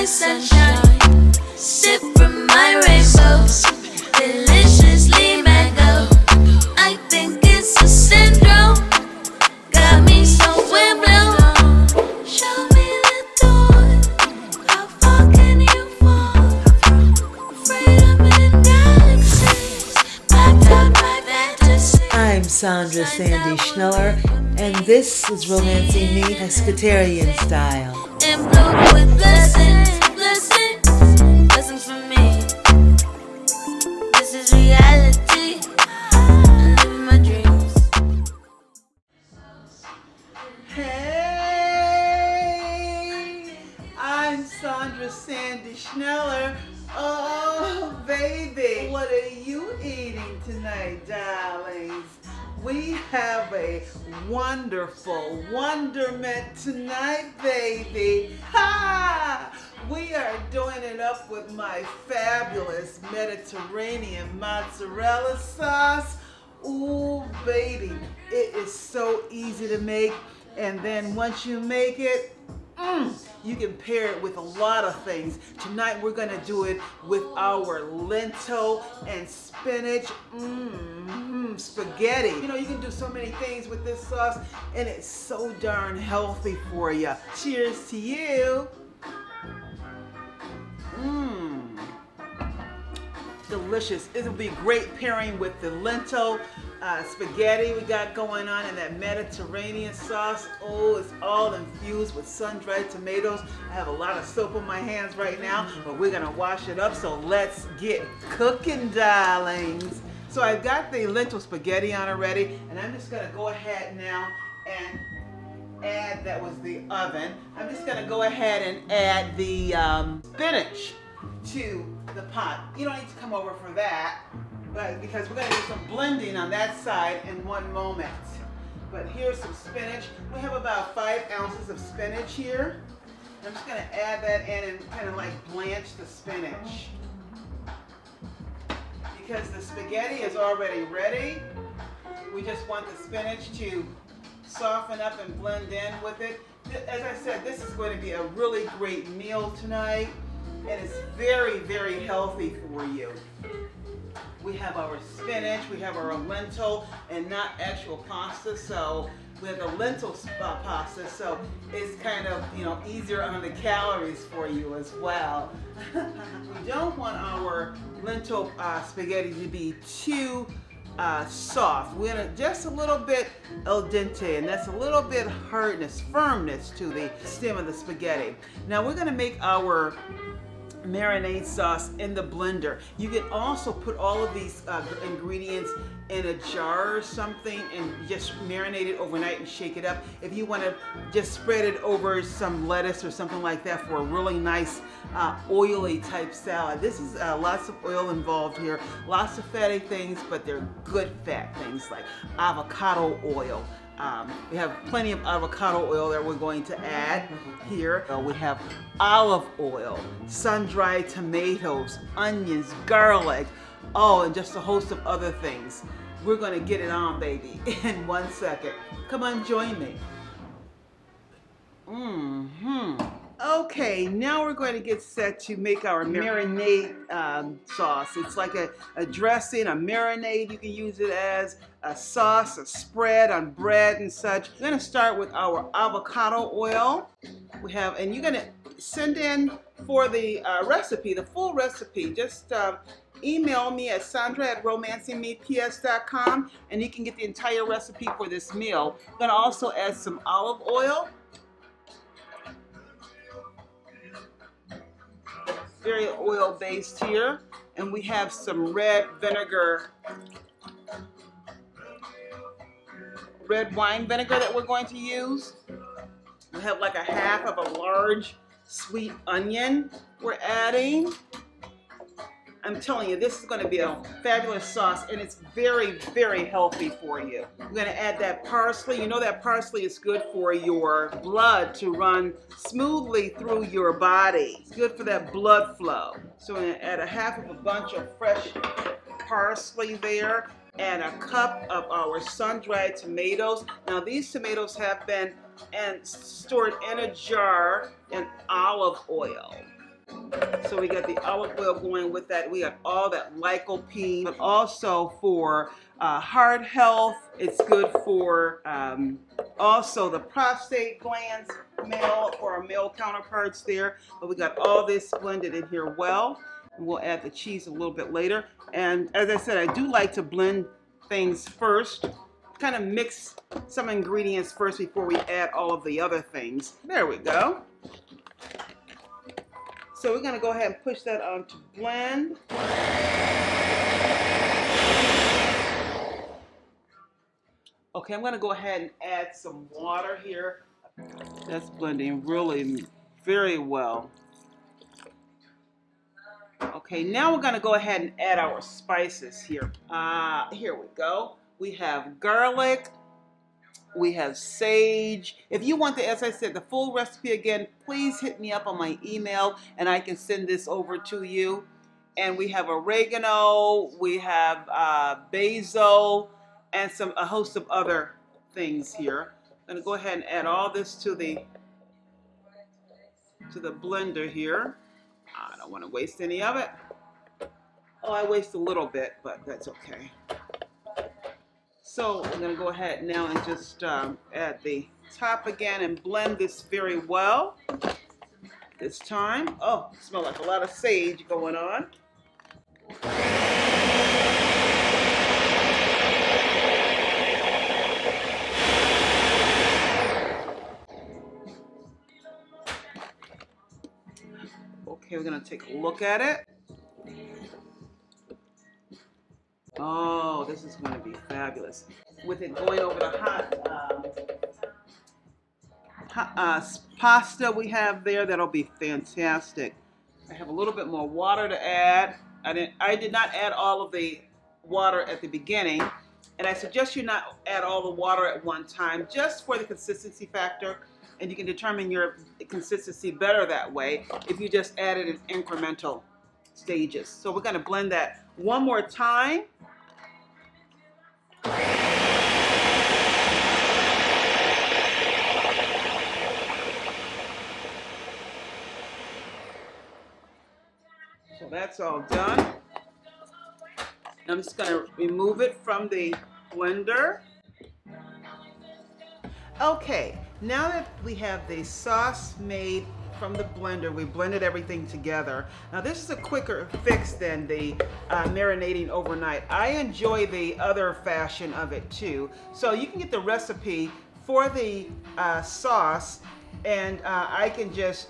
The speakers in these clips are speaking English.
my sunshine, sip from my rainbows, deliciously mango. I think it's a syndrome, got me somewhere blown. Show me the door, how far can you fall? Freedom in galaxies, backed up by fantasy. I'm Sandra Sandy Schneller, and this is Romancing Me Pescatarian Style. And blue with blessings, blessings, blessings for me. This is reality, I'm living my dreams. Hey, I'm Sandra Sandy Schneller. Oh, baby, what are you eating tonight, darlings? We have a wonderful wonderment tonight, baby. Ha! We are doing it up with my fabulous Mediterranean mozzarella sauce. Ooh, baby, it is so easy to make. And then once you make it, you can pair it with a lot of things. Tonight we're gonna do it with our lentil and spinach spaghetti. You know, you can do so many things with this sauce, and it's so darn healthy for you. Cheers to you. Delicious. It'll be great pairing with the lentil spaghetti we got going on and that Mediterranean sauce. Oh, it's all infused with sun-dried tomatoes. I have a lot of soap on my hands right now, but we're gonna wash it up, so let's get cooking, darlings. So I've got the lentil spaghetti on already, and I'm just gonna go ahead now and add, that was the oven, I'm just gonna go ahead and add the spinach to the pot. You don't need to come over for that, but because we're going to do some blending on that side in one moment. But here's some spinach. We have about 5 ounces of spinach here. I'm just going to add that in and kind of like blanch the spinach. Because the spaghetti is already ready, we just want the spinach to soften up and blend in with it. As I said, this is going to be a really great meal tonight, and it's very, very healthy for you. We have our spinach, we have our lentil, and not actual pasta, so we have the lentil pasta, so it's kind of, you know, easier on the calories for you as well. We don't want our lentil spaghetti to be too soft. We're gonna just a little bit al dente, and that's a little bit hardness, firmness to the stem of the spaghetti. Now we're gonna make our marinade sauce in the blender. You can also put all of these ingredients in a jar or something and just marinate it overnight and shake it up. If you want to just spread it over some lettuce or something like that for a really nice oily type salad. This is lots of oil involved here, lots of fatty things, but they're good fat things like avocado oil. We have plenty of avocado oil that we're going to add here. We have olive oil, sun-dried tomatoes, onions, garlic, oh, and just a host of other things. We're going to get it on, baby, in 1 second. Come on, join me. Okay, now we're going to get set to make our marinade sauce. It's like a dressing, a marinade. You can use it as a sauce, a spread on bread and such. We're going to start with our avocado oil. We have, and you're going to send in for the recipe, the full recipe. Just email me at sandra@romancingmeps.com, and you can get the entire recipe for this meal. I'm going to also add some olive oil. Very oil based here, and we have some red vinegar, red wine vinegar that we're going to use. We have like a half of a large sweet onion we're adding. I'm telling you, this is going to be a fabulous sauce, and it's very, very healthy for you. We're going to add that parsley. You know that parsley is good for your blood to run smoothly through your body. It's good for that blood flow. So we're going to add a half of a bunch of fresh parsley there, and a cup of our sun-dried tomatoes. Now these tomatoes have been stored in a jar in olive oil. So we got the olive oil going with that. We got all that lycopene, but also for heart health. It's good for also the prostate glands, for our male counterparts there. But we got all this blended in here well. And we'll add the cheese a little bit later. And as I said, I do like to blend things first. Kind of mix some ingredients first before we add all of the other things. There we go. So we're going to go ahead and push that on to blend. Okay, I'm going to go ahead and add some water here. That's blending really very well. Okay, now we're going to go ahead and add our spices here. Here we go. We have garlic. We have sage. If you want the, as I said, the full recipe again, please hit me up on my email and I can send this over to you. And we have oregano, we have basil, and a host of other things here. I'm going to go ahead and add all this to the blender here. I don't want to waste any of it. Oh, I waste a little bit, but that's okay. So I'm going to go ahead now and just add the top again and blend this very well this time. Oh, it smells like a lot of sage going on. Okay, we're going to take a look at it. Oh, this is going to be fabulous. With it going over the hot pasta we have there, that'll be fantastic. I have a little bit more water to add. I did not add all of the water at the beginning, and I suggest you not add all the water at one time, just for the consistency factor, and you can determine your consistency better that way if you just add it in incremental stages. So we're going to blend that one more time. So that's all done. I'm just going to remove it from the blender. Okay, now that we have the sauce made from the blender, we blended everything together. Now this is a quicker fix than the marinating overnight. I enjoy the other fashion of it too. So you can get the recipe for the sauce, and I can just,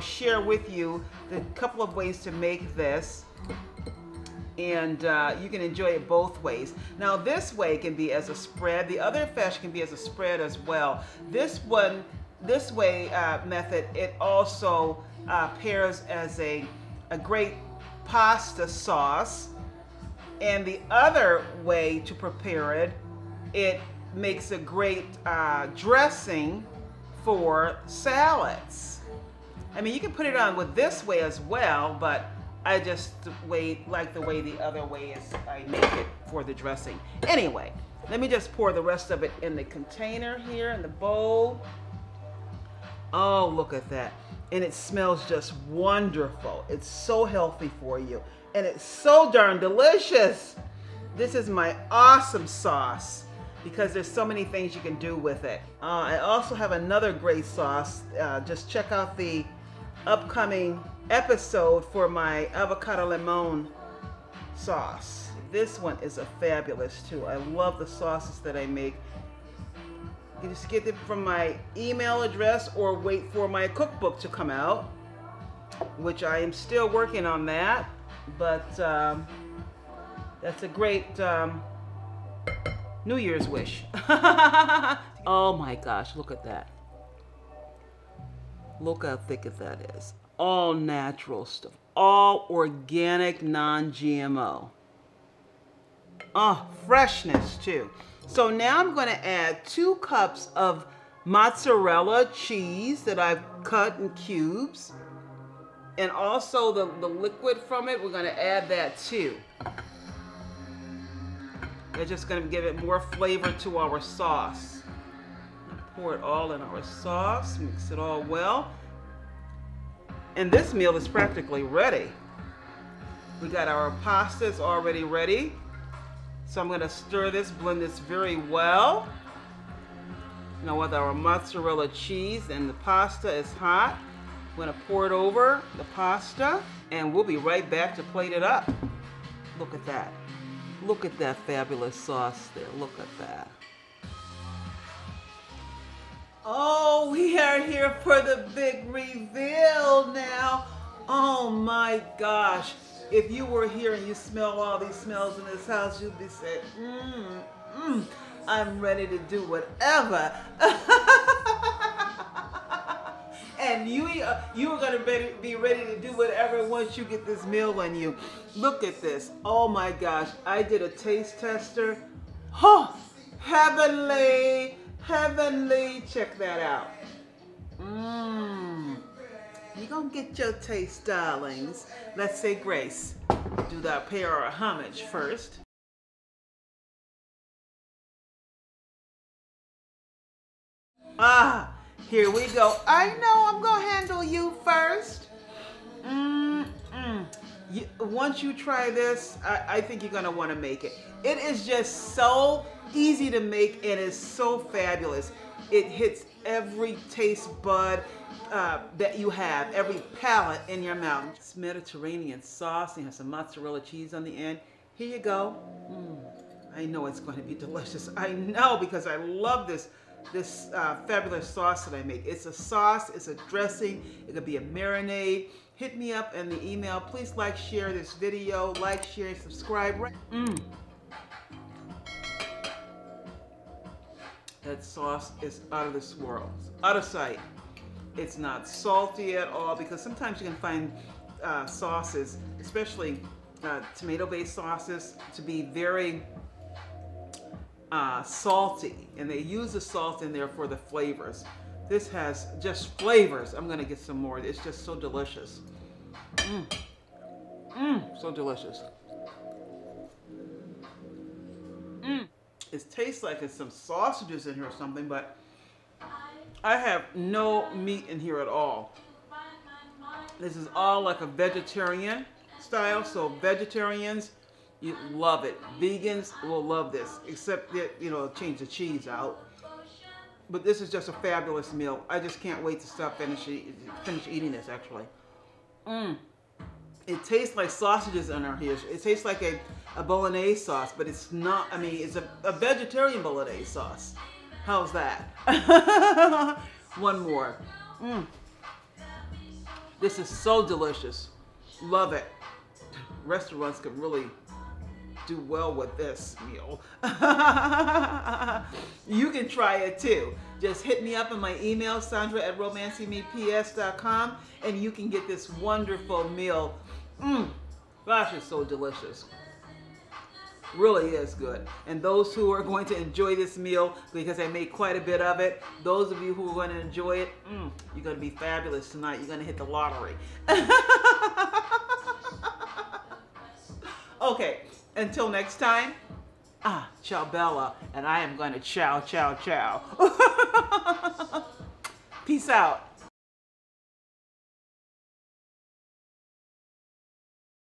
share with you the couple of ways to make this, and you can enjoy it both ways. Now this way can be as a spread. The other fashion can be as a spread as well. This way method, it also pairs as a great pasta sauce, and the other way to prepare it, it makes a great dressing for salads. I mean, you can put it on with this way as well, but I just like the way the other way is I make it for the dressing. Anyway, let me just pour the rest of it in the container here, in the bowl. Oh, look at that. And it smells just wonderful. It's so healthy for you. And it's so darn delicious. This is my awesome sauce because there's so many things you can do with it. I also have another great sauce. Just check out the upcoming episode for my avocado lemon sauce. This one is a fabulous too. I love the sauces that I make. You just get it from my email address or wait for my cookbook to come out, which I am still working on that, but that's a great New Year's wish. Oh my gosh, look at that. Look how thick that is. All natural stuff. All organic, non-GMO. Oh, freshness too. So now I'm going to add 2 cups of mozzarella cheese that I've cut in cubes. And also the liquid from it, we're going to add that too. They're just going to give it more flavor to our sauce. Pour it all in our sauce, mix it all well. And this meal is practically ready. We got our pastas already ready. So I'm gonna stir this, blend this very well. Now with our mozzarella cheese, and the pasta is hot, I'm gonna pour it over the pasta, and we'll be right back to plate it up. Look at that. Look at that fabulous sauce there. Look at that. Oh, we are here for the big reveal now. Oh my gosh. If you were here and you smell all these smells in this house, you'd be saying, I'm ready to do whatever. And you are going to be ready to do whatever once you get this meal on you. Look at this. Oh my gosh. I did a taste tester. Oh, heavenly, heavenly. Check that out. You're going to get your taste, darlings. Let's say grace. Do that, pay our homage first. Ah, here we go. I know I'm going to handle you first. Once you try this, I think you're going to want to make it. It is just so easy to make and it's so fabulous. It hits every taste bud that you have, every palate in your mouth. It's Mediterranean sauce. You have some mozzarella cheese on the end. Here you go. I know it's going to be delicious. I know, because I love this fabulous sauce that I make. It's a sauce, it's a dressing, it could be a marinade. Hit me up in the email. Please like, share this video, like, share, and subscribe. That sauce is out of this world, it's out of sight. It's not salty at all, because sometimes you can find sauces, especially tomato-based sauces, to be very salty, and they use the salt in there for the flavors. This has just flavors. I'm gonna get some more. It's just so delicious. So delicious. It tastes like it's some sausages in here or something, but I have no meat in here at all. This is all like a vegetarian style, so vegetarians, you love it. Vegans will love this, except that, you know, change the cheese out. But this is just a fabulous meal. I just can't wait to finish eating this, actually. It tastes like sausages in our here. It tastes like a Bolognese sauce, but it's not. I mean, it's a vegetarian Bolognese sauce. How's that? One more. This is so delicious. Love it. Restaurants could really do well with this meal. You can try it too. Just hit me up in my email, Sandra@romancingmeps.com, and you can get this wonderful meal. Gosh, it's so delicious. Really is good. And those who are going to enjoy this meal, because I made quite a bit of it, those of you who are going to enjoy it, you're going to be fabulous tonight. You're going to hit the lottery. Okay, until next time, ciao Bella, and I am going to chow, chow, chow. Peace out.